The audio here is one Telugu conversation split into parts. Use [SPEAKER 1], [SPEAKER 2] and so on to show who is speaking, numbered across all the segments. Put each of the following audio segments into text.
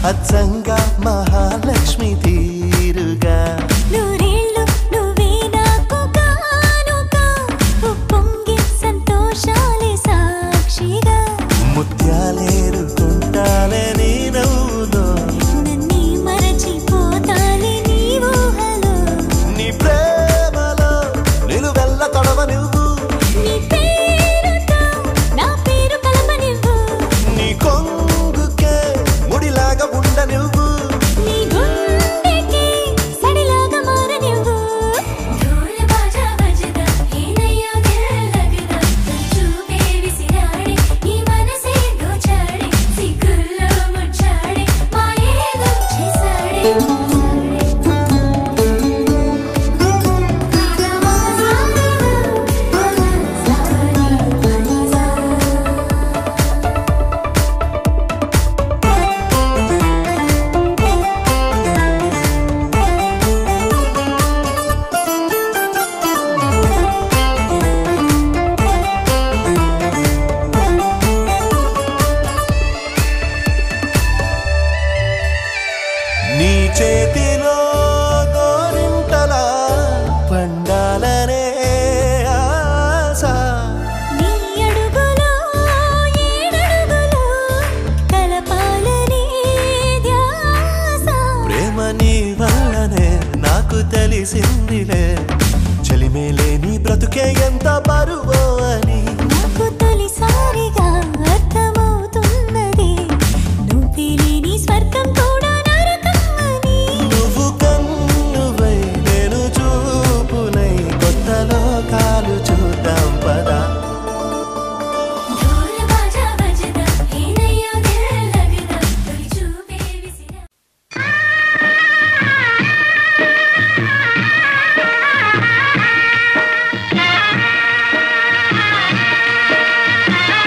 [SPEAKER 1] అచ్చంగా మహాలక్ష్మి తీరుగా
[SPEAKER 2] నూరేళ్ళు నువ్వే నాకు కానుక ఉప్పొంగే సంతోషాలే సాక్షిగా
[SPEAKER 1] ముత్యాలేరుకుంటాలే నీ నవ్వులో
[SPEAKER 2] నన్నే మరచిపోతాలే నీ ఊహలో
[SPEAKER 1] నీ ప్రేమలో నిలువెల్ల తడవ నువ్వు
[SPEAKER 2] నీ పేరుతో నా పేరు కలప నువ్వు
[SPEAKER 1] నీ కొంగుకే ముడిలాగా ఉండ నువ్వు
[SPEAKER 2] నీ గుండెకి సడిలాగా మార నువ్వు ఢోల్ బాజా బజదా ఏనయ్యో దిల్ లగదా చూపే విసిరాడే నీ మనసే దోచాడే సిగ్గుల్లో ముచ్చాడే మాయేదో చేసాడే
[SPEAKER 1] నీ చేతిలో గోరింటలా పండాలనే ఆశ
[SPEAKER 2] నీ అడుగులో ఏడడుగులో కలపాలనే ధ్యాస
[SPEAKER 1] ప్రేమ నీ వల్లనే నాకు తెలిసిందిలే చలిమేలే నీ బ్రతుకే ఎంత బరువో అని
[SPEAKER 2] నాకు తొలిసారిగా అర్థమవుతున్నది నువ్వే లేని స్వర్గం కూడా నరకం అని
[SPEAKER 1] నువ్వు కన్నువై నేను చూపునై కొత్త లోకాలు చూద్దాం పదా
[SPEAKER 2] ఢోల్ బాజా బజదా ఏనయ్యో దిల్ లగదా తొలి చూపే విసిరా
[SPEAKER 3] ఆ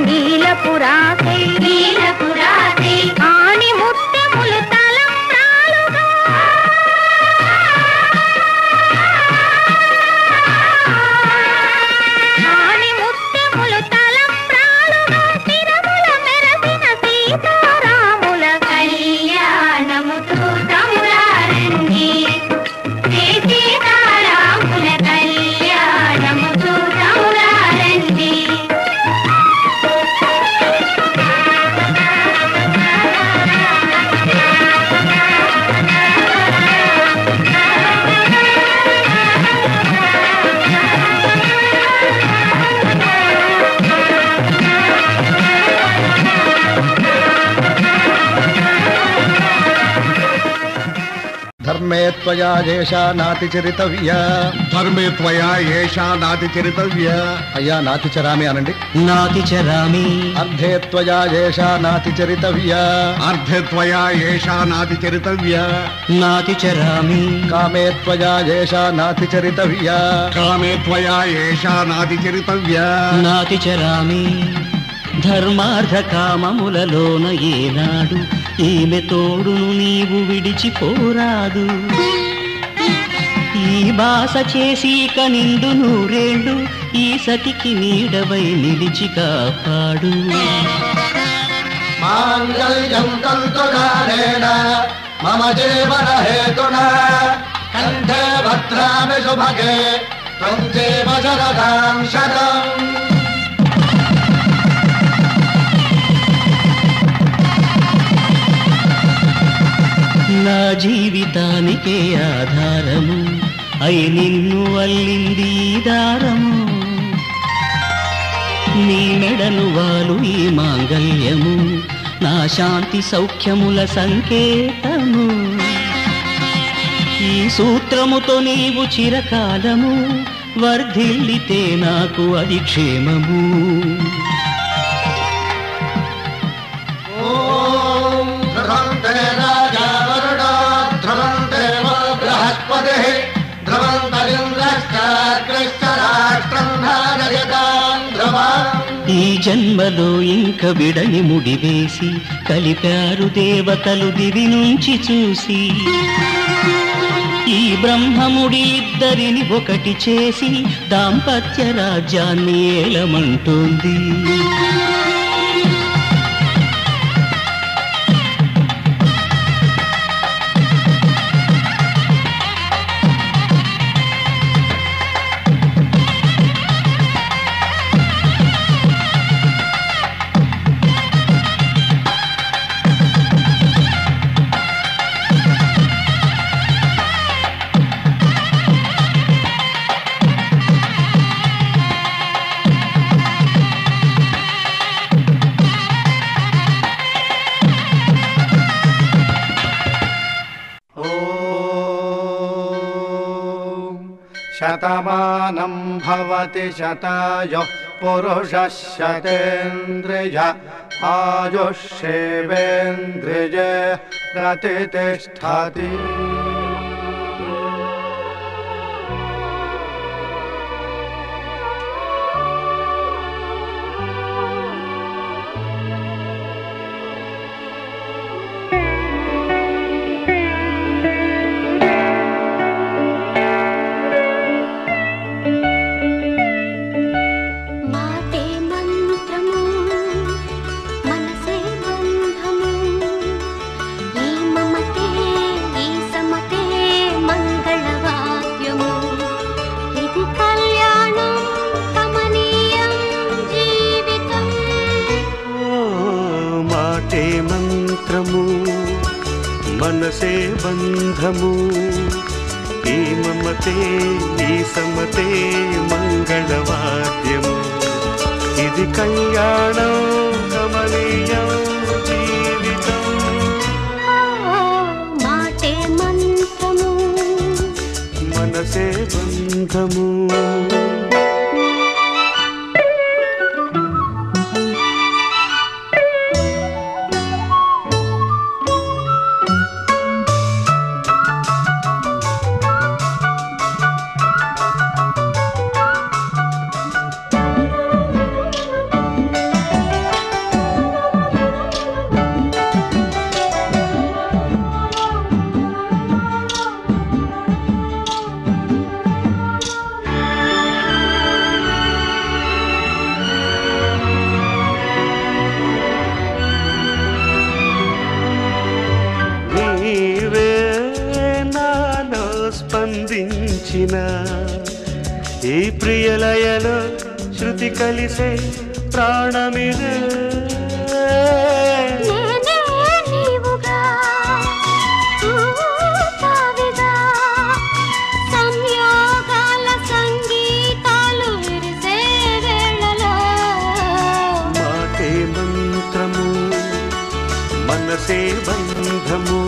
[SPEAKER 3] నీలపురాసై ఆణి ముత్యములు తలంబ్రాలుగా ఆణి ముత్యములు తలంబ్రాలుగా తిరముల మెరసిన సీతారాముల కళ్యాణము చూడములారండి సీతారాముల కళ్యాణము చూడములారండి
[SPEAKER 4] ధర్మే త్వయా ఏషా నాతి చరితవ్య
[SPEAKER 5] ధర్మే త్వయా ఏషా నాతి చరితవ్య.
[SPEAKER 4] అయ్యా నాతి చరామి అనండి.
[SPEAKER 6] నాతి చరామి
[SPEAKER 4] అర్ధే త్వయా ఏషా నాతి చరితవ్య
[SPEAKER 5] అర్ధే త్వయా ఏషా నాతి చరితవ్య.
[SPEAKER 6] నాతి చరామి
[SPEAKER 4] కామే త్వయా ఏషా నాతి చరితవ్య
[SPEAKER 5] కామే త్వయా ఏషా నాతి చరితవ్య.
[SPEAKER 6] నాతి చరామి ధర్మార్థ కామములలోన ఏనాడు ఈమె తోడును నీవు విడిచిపోరాదు. ఈ బాస చేసి కనిండు నూరేళ్ళు ఈ సతికి నీడవై నిలిచి కాపాడు.
[SPEAKER 4] మాంగళ్యం తంతుకారేణ మమ జీవన హేతునా కంఠే భద్రామి శుభగే త్వం జీవ శరదాం శతం.
[SPEAKER 6] నా జీవితానికే ఆధారము అయి నిన్ను అల్లింది ఈ దారము. నీ మెడను వాలు ఈ మాంగళ్యము నా శాంతి సౌఖ్యముల సంకేతము. ఈ సూత్రముతో నీవు చిరకాలము వర్ధిల్లితే నాకు అది క్షేమము. ఈ జన్మలో ఇంక విడని ముడివేసి కలిపారు దేవతలు దివి నుంచి చూసి. ఈ బ్రహ్మముడి ఇద్దరిని ఒకటి చేసి దాంపత్య రాజ్యాన్ని ఏలమంటోంది.
[SPEAKER 4] శతమానం భవతి శతాయుః పురుషः శతేంద్రియ ఆయుష్యేవేంద్రియే ప్రతిష్ఠతి.
[SPEAKER 3] మాటే మంత్రము మనసే బంధము ఈ మమతే ఈ సమతే మంగళవాద్యము ఇది కళ్యాణం కమనీయం జీవితం.
[SPEAKER 1] మాటే మంత్రము మనసే బంధము ఈ మమతే ఈ సమతే మంగళవాద్యము ఇది కళ్యాణం కమనీయం జీవితం.
[SPEAKER 3] మాటే మంత్రము
[SPEAKER 1] మనసే బంధము. ఈ ప్రియలయలో శృతి కలిసే ప్రాణమిదే
[SPEAKER 3] నేనే నీవుగా తావిగా సంయోగాల సంగీతాలు విరిసే వేళలో
[SPEAKER 1] మాటే మంత్రము మనసే బంధము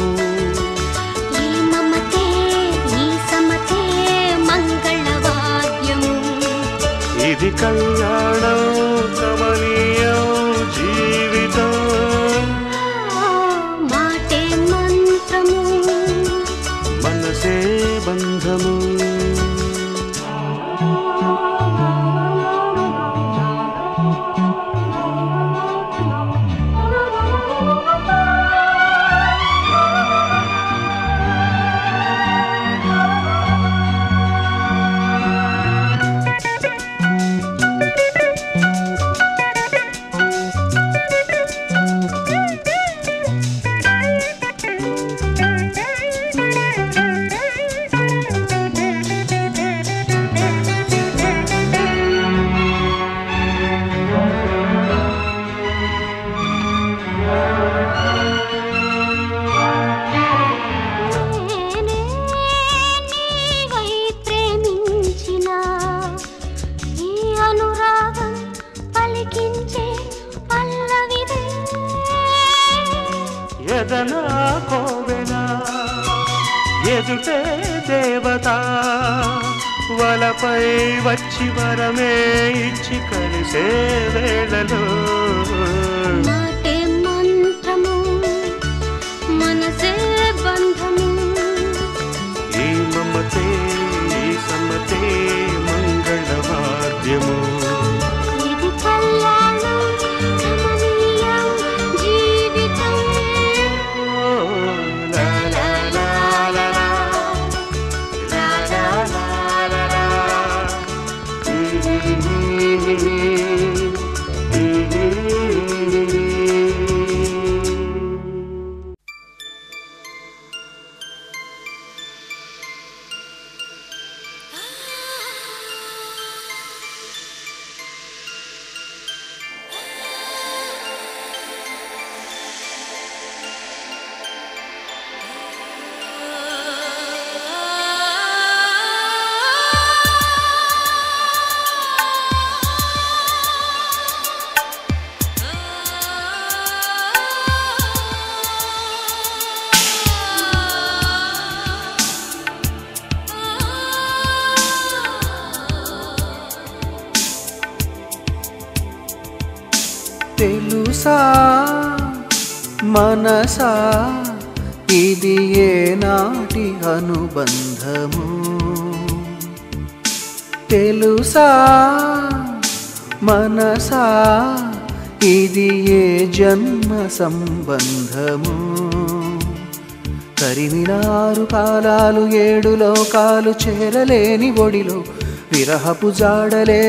[SPEAKER 3] ఈ మమతే ఈ సమతే మంగళవాద్యము
[SPEAKER 1] ఇది కళ్యాణం కమనీయం జీవితం
[SPEAKER 3] మాటే మంత్రము
[SPEAKER 1] మనసే బంధము ఎదనా కోవెల ఎదుటే దేవత వలపై వచ్చి వరమే ఇచ్చి కలిసే వేళలో
[SPEAKER 3] మాటే మంత్రము మనసే బంధము
[SPEAKER 1] ఈ మమతే ఈ సమతే మంగళవాద్యము
[SPEAKER 3] ఇది కళ్యాణం కమనీయం జీవితం
[SPEAKER 1] లా లా లా లా లా. లా లా లా లా లా.
[SPEAKER 7] తెలుసా మనసా ఇది ఏనాటి అనుబంధము తెలుసా మనసా ఇది ఏ జన్మ సంబంధము తరిమినారు కాలాలు 7 లోకాలు చేరలేని ఒడిలో విరహపు జాడలే